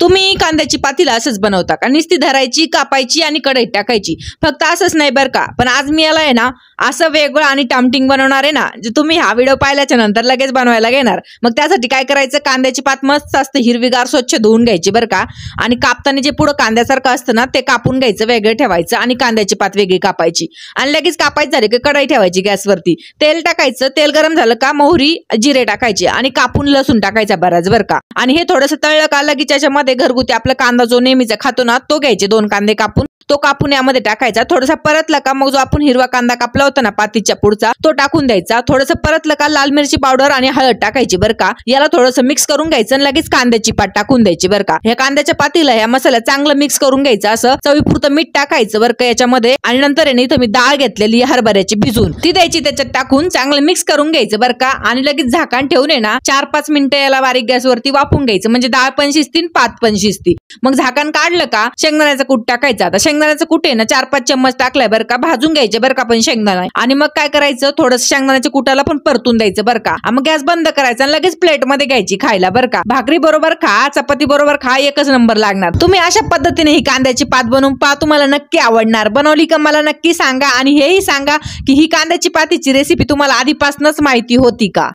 तुम्ही कांद्याची पातीला असंच बनवता का? नुसती धरायची, कापायची आणि कढईत टाकायची, फक्त असंच नाही बरं का. पण आज मी याला आहे ना असं वेगळं आणि टामटिंग बनवणार आहे ना, जे तुम्ही हा व्हिडिओ पाहिल्याच्या नंतर लगेच बनवायला घेणार. मग त्यासाठी काय करायचं, कांद्याची पात मस्त असते हिरवीगार स्वच्छ धुवून घ्यायची बरं का. आणि कापताना जे पुढं कांद्यासारखं असतं ना ते कापून घ्यायचं, वेगळं ठेवायचं आणि कांद्याची पात वेगळी कापायची. आणि लगेच कापायचं झाली की कढई ठेवायची गॅसवरती, तेल टाकायचं, तेल गरम झालं का मोहरी जिरे टाकायचे आणि कापून लसूण टाकायचा बराच बरं का. आणि हे थोडंसं तळलं का लगेच त्याच्यामध्ये घरगुती आपला कांदा जो नेहमीचा खातो ना तो घ्यायचे, 2 कांदे कापून तो कापून यामध्ये टाकायचा. थोडासा परतला का मग जो आपण हिरवा कांदा कापला होता ना पातीच्या पुढचा तो टाकून द्यायचा. थोडंसं परतलं का लाल मिरची पावडर आणि हळद टाकायची बरं का. याला थोडंसं मिक्स करून घ्यायचं आणि लगेच कांद्याची पात टाकून द्यायची बरं का. ह्या कांद्याच्या पातीला ह्या मसाला चांगलं मिक्स करून घ्यायचं, असं चवीपुरतं मीठ टाकायचं बरं का याच्यामध्ये. आणि नंतर आहे ना इथं मी डाळ घेतलेली हरभऱ्याची भिजून ती द्यायची, त्याच्यात टाकून चांगलं मिक्स करून घ्यायचं बरं का. आणि लगेच झाकण ठेवून आहे ना 4-5 मिनिटं याला बारीक गॅसवरती वाफून घ्यायचं, म्हणजे डाळ पण शिजती पात पण शिजती. मग झाकण काढलं का शेंगदाण्याचं कूट टाकायचं. आता शेंगदाण्याचं कूट आहे ना 4-5 चम्मच टाकलाय बरं का, भाजून घ्यायचे बरं का पण शेंगदाणा. आणि मग काय करायचं, थोडंसं शेंगदाण्याच्या कुटाला पण परतून द्यायचं बरं का. मग गॅस बंद करायचा आणि लगेच प्लेट मध्ये घ्यायची खायला बरं का. भाकरी बरोबर खा, चपाती बरोबर खा, एकच नंबर लागणार. तुम्ही अशा पद्धतीने ही कांद्याची पात बनवून पहा, तुम्हाला नक्की आवडणार. बनवली का मला नक्की सांगा आणि हेही सांगा की ही कांद्याची पातीची रेसिपी तुम्हाला आधीपासूनच माहिती होती का.